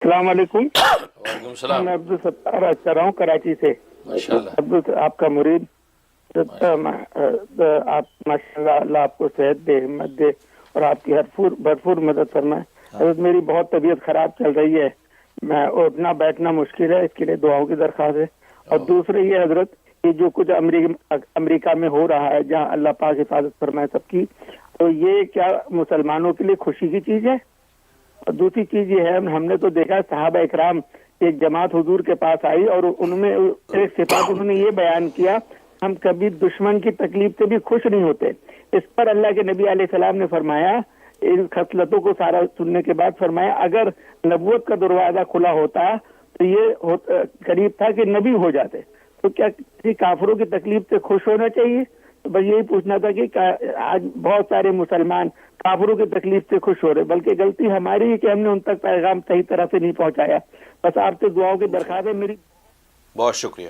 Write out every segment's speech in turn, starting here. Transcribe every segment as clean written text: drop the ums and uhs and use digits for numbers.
السلام علیکم. وعلیکم السلام. میں عبدالستار بات کر رہا ہوں کراچی سے. ماشاءاللہ. آپ کا مرید. آپ ماشاء اللہ آپ کو صحت دے، ہمت دے اور آپ کی بھرپور مدد فرمائے. حضرت میری بہت طبیعت خراب چل رہی ہے، میں اٹھنا بیٹھنا مشکل ہے، اس کے لیے دعاؤں کی درخواست ہے. اور دوسرے یہ حضرت کہ جو کچھ امریکہ میں ہو رہا ہے جہاں اللہ پاک حفاظت فرمائے سب کی، تو یہ کیا مسلمانوں کے لیے خوشی کی چیز ہے؟ اور دوسری چیز یہ ہے، ہم نے تو دیکھا صحابہ اکرام ایک جماعت حضور کے پاس آئی اور ان میں ایک صفات انہوں نے یہ بیان کیا، ہم کبھی دشمن کی تکلیف سے بھی خوش نہیں ہوتے. اس پر اللہ کے نبی علیہ السلام نے فرمایا، ان خصلتوں کو سارا سننے کے بعد فرمایا اگر نبوت کا دروازہ کھلا ہوتا تو یہ قریب تھا کہ نبی ہو جاتے. تو کیا کسی کافروں کی تکلیف سے خوش ہونا چاہیے؟ تو بس یہی پوچھنا تھا کہ آج بہت سارے مسلمان کافروں کی تکلیف سے خوش ہو رہے، بلکہ غلطی ہماری ہے کہ ہم نے ان تک پیغام صحیح طرح سے نہیں پہنچایا. بس آپ سے دعاؤں کی درخواست ہے میری. بہت شکریہ.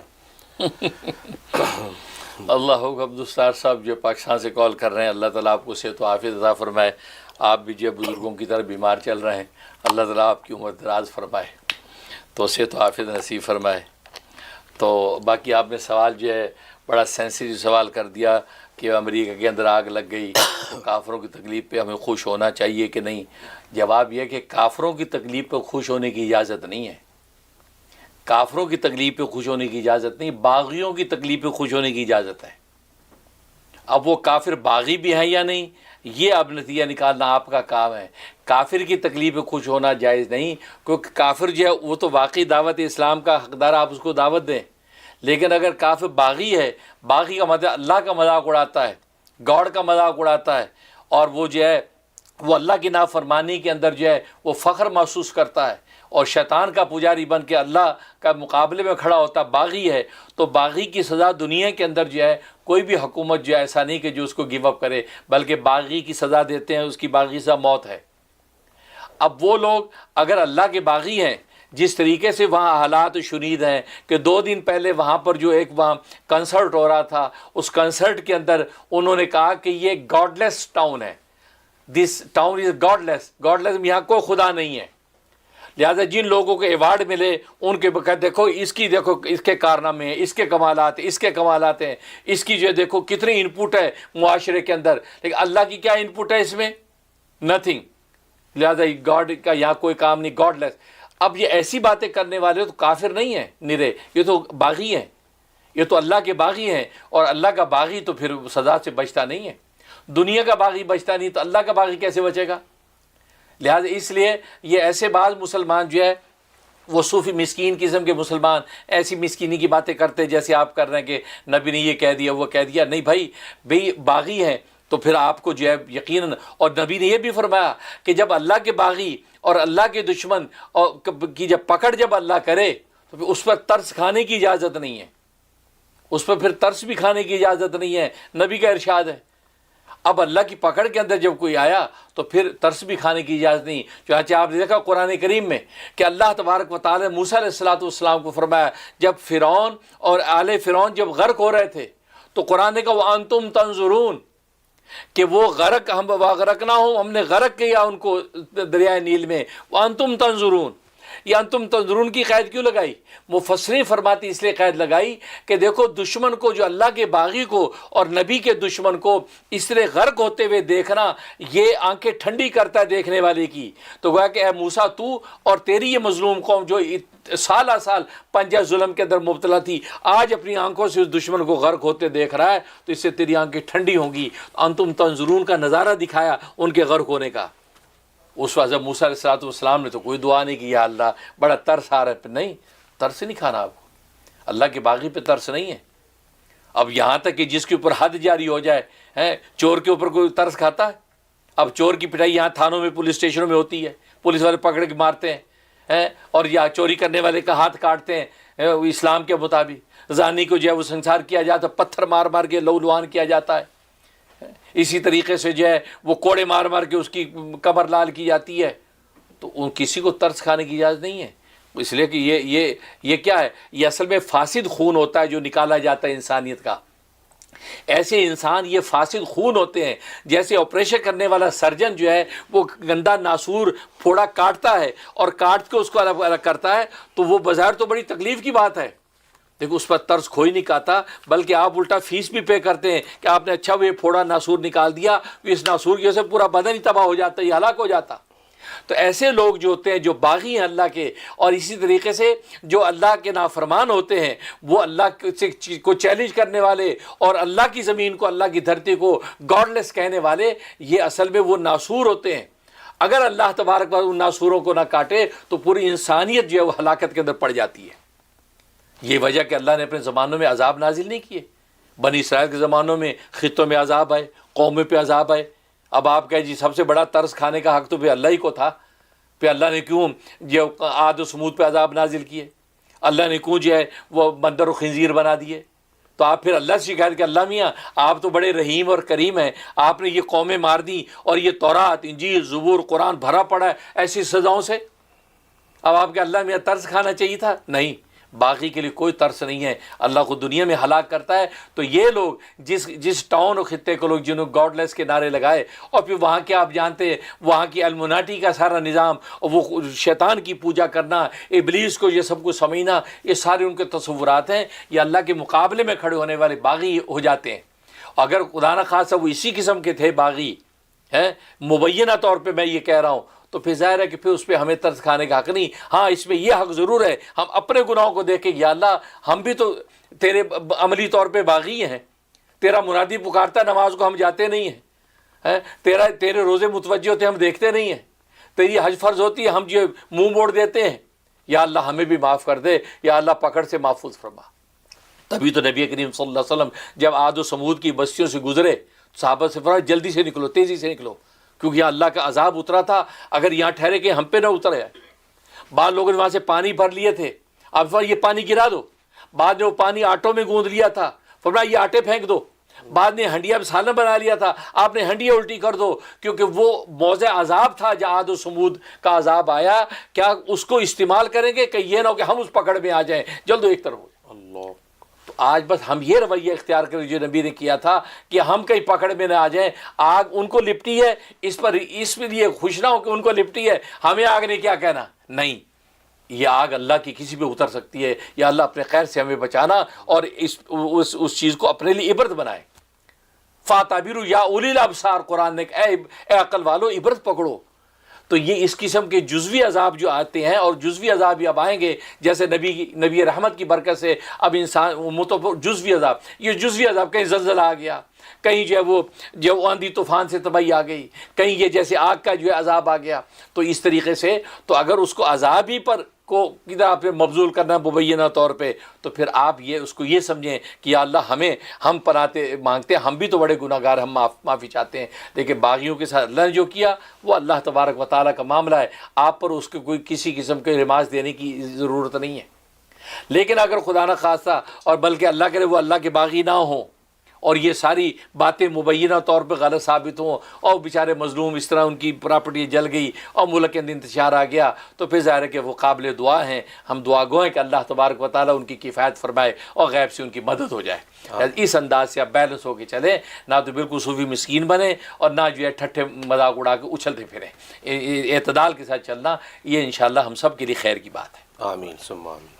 اللہ عبدالستار صاحب جو پاکستان سے کال کر رہے ہیں، اللہ تعالیٰ آپ کو صحت و عافیت عطا فرمائے. آپ بھی جو بزرگوں کی طرح بیمار چل رہے ہیں، اللہ تعالیٰ آپ کی عمر دراز فرمائے، تو صحت و عافیت نصیب فرمائے. تو باقی آپ نے سوال جو ہے بڑا سینسیٹیو سوال کر دیا کہ امریکہ کے اندر آگ لگ گئی، کافروں کی تکلیف پہ ہمیں خوش ہونا چاہیے کہ نہیں؟ جواب یہ کہ کافروں کی تکلیف پہ خوش ہونے کی اجازت نہیں ہے. کافروں کی تکلیف پہ خوش ہونے کی اجازت نہیں، باغیوں کی تکلیف پہ خوش ہونے کی اجازت ہے. اب وہ کافر باغی بھی ہیں یا نہیں، یہ اب نتیجہ نکالنا آپ کا کام ہے. کافر کی تکلیف پہ خوش ہونا جائز نہیں، کیونکہ کافر جو ہے وہ تو واقعی دعوت اسلام کا حقدار، آپ اس کو دعوت دیں. لیکن اگر کافر باغی ہے، باغی کا مطلب اللہ کا مذاق اڑاتا ہے، گاڈ کا مذاق اڑاتا ہے، اور وہ جو ہے وہ اللہ کی نافرمانی کے اندر جو ہے وہ فخر محسوس کرتا ہے اور شیطان کا پجاری بن کے اللہ کا مقابلے میں کھڑا ہوتا، باغی ہے. تو باغی کی سزا دنیا کے اندر جو ہے کوئی بھی حکومت جو ہے ایسا نہیں کہ جو اس کو گیو اپ کرے، بلکہ باغی کی سزا دیتے ہیں، اس کی باغی سزا موت ہے. اب وہ لوگ اگر اللہ کے باغی ہیں، جس طریقے سے وہاں حالات شنید ہیں کہ 2 دن پہلے وہاں پر جو ایک وہاں کنسرٹ ہو رہا تھا، اس کنسرٹ کے اندر انہوں نے کہا کہ یہ گاڈ لیس ٹاؤن ہے، this town is godless. Godless یہاں کوئی خدا نہیں ہے. لہٰذا جن لوگوں کو ایوارڈ ملے ان کے دیکھو اس کی، دیکھو اس کے کارنامے ہیں، اس کے کمالات ہیں، اس کے کمالات ہیں، اس کی جو ہے دیکھو کتنی ان پٹ ہے معاشرے کے اندر. لیکن اللہ کی کیا ان پٹ ہے اس میں؟ نتھنگ. لہٰذا گاڈ کا یہاں کوئی کام نہیں، گاڈ لیس. اب یہ ایسی باتیں کرنے والے تو کافر نہیں ہیں نرے، یہ تو باغی ہیں، یہ تو اللہ کے باغی ہیں. اور اللہ کا باغی تو پھر سزا سے بچتا نہیں ہے. دنیا کا باغی بچتا نہیں تو اللہ کا باغی کیسے بچے گا؟ لہٰذا اس لیے یہ ایسے بعض مسلمان جو ہے وہ صوفی مسکین قسم کے مسلمان ایسی مسکینی کی باتیں کرتے جیسے آپ کر رہے ہیں کہ نبی نے یہ کہہ دیا وہ کہہ دیا. نہیں بھائی باغی ہیں تو پھر آپ کو جو ہے یقیناً، اور نبی نے یہ بھی فرمایا کہ جب اللہ کے باغی اور اللہ کے دشمن کی جب پکڑ جب اللہ کرے تو پھر اس پر ترس کھانے کی اجازت نہیں ہے، اس پر پھر ترس بھی کھانے کی اجازت نہیں ہے. نبی کا ارشاد ہے. اب اللہ کی پکڑ کے اندر جب کوئی آیا تو پھر ترس بھی کھانے کی اجازت نہیں. چنانچہ آپ نے دیکھا قرآن کریم میں کہ اللہ تبارک و تعالی نے موسیٰ علیہ السلام کو فرمایا، جب فرعون اور آل فرعون جب غرق ہو رہے تھے تو قرآن نے کہا وَأَنْتُمْ تَنْظُرُونَ، کہ وہ غرق ہم ہم نے غرق کیا ان کو دریائے نیل میں. وَأَنْتُمْ تَنْظُرُونَ، یہ انتم تنظرون کی قید کیوں لگائی؟ مفسرین فرماتی اس لیے قید لگائی کہ دیکھو دشمن کو، جو اللہ کے باغی کو اور نبی کے دشمن کو اس طرح غرق ہوتے ہوئے دیکھنا یہ آنکھیں ٹھنڈی کرتا ہے دیکھنے والے کی. تو گویا کہ اے موسیٰ تو اور تیری یہ مظلوم قوم جو سالہ سال پنجہ ظلم کے اندر مبتلا تھی، آج اپنی آنکھوں سے اس دشمن کو غرق ہوتے دیکھ رہا ہے تو اس سے تیری آنکھیں ٹھنڈی ہوں گی. انتم تنظرون کا نظارہ دکھایا ان کے غرق ہونے کا. اس وقت موسیٰ علیہ السلام نے تو کوئی دعا نہیں کی یا اللہ بڑا ترس آ رہا ہے. نہیں، ترس نہیں کھانا آپ کو، اللہ کے باغی پہ ترس نہیں ہے. اب یہاں تک کہ جس کے اوپر حد جاری ہو جائے، چور کے اوپر کوئی ترس کھاتا ہے؟ اب چور کی پٹائی یہاں تھانوں میں پولیس اسٹیشنوں میں ہوتی ہے، پولیس والے پکڑ کے مارتے ہیں اور یا چوری کرنے والے کا ہاتھ کاٹتے ہیں اسلام کے مطابق. زانی کو جو ہے وہ سنسار کیا جاتا ہے، پتھر مار مار کے لہو لہان کیا جاتا ہے. اسی طریقے سے جو ہے وہ کوڑے مار مار کے اس کی کمر لال کی جاتی ہے. تو کسی کو ترس کھانے کی اجازت نہیں ہے، اس لیے کہ یہ کیا ہے؟ یہ اصل میں فاسد خون ہوتا ہے جو نکالا جاتا ہے انسانیت کا. ایسے انسان یہ فاسد خون ہوتے ہیں، جیسے آپریشن کرنے والا سرجن جو ہے وہ گندا ناسور پھوڑا کاٹتا ہے اور کاٹ کے اس کو الگ الگ کرتا ہے، تو وہ بظاہر تو بڑی تکلیف کی بات ہے، دیکھو اس پر طرز کوئی نہیں کھاتا، بلکہ آپ الٹا فیس بھی پے کرتے ہیں کہ آپ نے اچھا وہ یہ پھوڑا ناسور نکال دیا، اس ناسور کی وجہ سے پورا بدن ہی تباہ ہو جاتا ہے، یہ ہلاک ہو جاتا۔ تو ایسے لوگ جو ہوتے ہیں جو باغی ہیں اللہ کے، اور اسی طریقے سے جو اللہ کے نافرمان ہوتے ہیں، وہ اللہ کو چیلنج کرنے والے اور اللہ کی زمین کو، اللہ کی دھرتی کو گاڈ لیس کہنے والے، یہ اصل میں وہ ناسور ہوتے ہیں۔ اگر اللہ تبارک و تعالیٰ ان ناسوروں کو نہ کاٹے تو پوری انسانیت جو ہے وہ ہلاکت کے اندر پڑ جاتی ہے۔ یہ وجہ کہ اللہ نے اپنے زمانوں میں عذاب نازل نہیں کیے، بنی اسرائیل کے زمانوں میں خطوں میں عذاب آئے، قوموں پہ عذاب آئے۔ اب آپ کہیں جی سب سے بڑا طرز کھانے کا حق تو پھر اللہ ہی کو تھا، پھر اللہ نے کیوں جو عاد و سمود پہ عذاب نازل کیے، اللہ نے کیوں جو ہے وہ بندر و خنزیر بنا دیے؟ تو آپ پھر اللہ سے شکایت کہ اللہ میاں آپ تو بڑے رحیم اور کریم ہیں، آپ نے یہ قومیں مار دی اور یہ تورات، انجیل، زبور، قرآن بھرا پڑا ہے ایسی سزاؤں سے، اب آپ کے اللہ میاں طرز کھانا چاہیے تھا؟ نہیں، باقی کے لیے کوئی ترس نہیں ہے، اللہ کو دنیا میں ہلاک کرتا ہے۔ تو یہ لوگ جس ٹاؤن اور خطے کو لوگ جنہوں گاڈ لیس کے نعرے لگائے، اور پھر وہاں کے آپ جانتے ہیں وہاں کی المناٹی کا سارا نظام، اور وہ شیطان کی پوجا کرنا، ابلیس کو یہ سب کچھ سمجھنا، یہ سارے ان کے تصورات ہیں، یہ اللہ کے مقابلے میں کھڑے ہونے والے باغی ہو جاتے ہیں۔ اگر خدا نہ خاصہ وہ اسی قسم کے تھے باغی ہیں، مبینہ طور پہ میں یہ کہہ رہا ہوں، تو پھر ظاہر ہے کہ پھر اس پہ ہمیں طرز کھانے کا حق نہیں۔ ہاں اس میں یہ حق ضرور ہے، ہم اپنے گناہوں کو دیکھیں، یا اللہ ہم بھی تو تیرے عملی طور پہ باغی ہیں، تیرا منادی پکارتا نماز کو ہم جاتے نہیں ہیں، تیرے روزے متوجہ ہوتے ہم دیکھتے نہیں ہیں، تیری حج فرض ہوتی ہے ہم جو منہ موڑ دیتے ہیں، یا اللہ ہمیں بھی معاف کر دے، یا اللہ پکڑ سے محفوظ فرما۔ تبھی تو نبی کریم صلی اللہ علیہ وسلم جب عاد و سمود کی بستیوں سے گزرے، صحابہ سے فرمایا جلدی سے نکلو، تیزی سے نکلو، کیونکہ یہاں اللہ کا عذاب اترا تھا، اگر یہاں ٹھہرے کہ ہم پہ نہ اترے۔ بعض لوگوں نے وہاں سے پانی بھر لیے تھے، اب یہ پانی گرا دو، بعد نے وہ پانی آٹوں میں گوندھ لیا تھا، فرمایا یہ آٹے پھینک دو، بعد نے ہنڈیا میں سالن بنا لیا تھا، آپ نے ہنڈیا الٹی کر دو، کیونکہ وہ موضع عذاب تھا جہاں عاد و سمود کا عذاب آیا۔ کیا اس کو استعمال کریں گے کہ یہ نہ ہو کہ ہم اس پکڑ میں آ جائیں، جلد ایک طرف ہو جائیں۔ اللہ، تو آج بس ہم یہ رویہ اختیار کریں جو نبی نے کیا تھا کہ ہم کہیں پکڑ میں نہ آ جائیں، آگ ان کو لپٹی ہے، اس لیے خوش نہ ہو کہ ان کو لپٹی ہے، ہمیں آگ نے کیا کہنا، نہیں، یہ آگ اللہ کی کسی پہ اتر سکتی ہے، یا اللہ اپنے خیر سے ہمیں بچانا اور اس چیز کو اپنے لیے عبرت بنائے۔ فَاعْتَبِرُوا یا اولی الابصار، قرآن نے اے عقل والو عبرت پکڑو۔ تو یہ اس قسم کے جزوی عذاب جو آتے ہیں، اور جزوی عذاب بھی اب آئیں گے، جیسے نبی رحمت کی برکت سے اب انسان جزوی عذاب، یہ جزوی عذاب، کہیں زلزلہ آ گیا، کہیں جو ہے وہ آندھی طوفان سے تباہی آ گئی، کہیں یہ جیسے آگ کا جو ہے عذاب آ گیا، تو اس طریقے سے تو اگر اس کو عذاب ہی پر کو کدھر پہ مبذول کرنا مبینہ طور پہ، تو پھر آپ اس کو یہ سمجھیں کہ یا اللہ ہم پناہتے مانگتے ہیں، ہم بھی تو بڑے گناہ گار، ہم معافی چاہتے ہیں۔ لیکن باغیوں کے ساتھ اللہ نے جو کیا وہ اللہ تبارک و تعالیٰ کا معاملہ ہے، آپ پر اس کو کوئی کسی قسم کے رماز دینے کی ضرورت نہیں ہے۔ لیکن اگر خدا نہ خواستہ اور بلکہ اللہ کرے وہ اللہ کے باغی نہ ہوں، اور یہ ساری باتیں مبینہ طور پہ غلط ثابت ہوں، اور بیچارے مظلوم اس طرح ان کی پراپرٹی جل گئی اور ملک کے اندر انتشار آ گیا، تو پھر ظاہر ہے کہ وہ قابل دعا ہیں، ہم دعا گو ہیں کہ اللہ تبارک و تعالیٰ ان کی کفایت فرمائے اور غیب سے ان کی مدد ہو جائے۔ اس انداز سے آپ بیلنس ہو کے چلیں، نہ تو بالکل صوفی مسکین بنیں اور نہ جو ہے ٹھٹھے مذاق اڑا کے اچھلتے پھریں، اعتدال کے ساتھ چلنا، یہ انشاءاللہ ہم سب کے لیے خیر کی بات ہے۔ آمین ثم آمین۔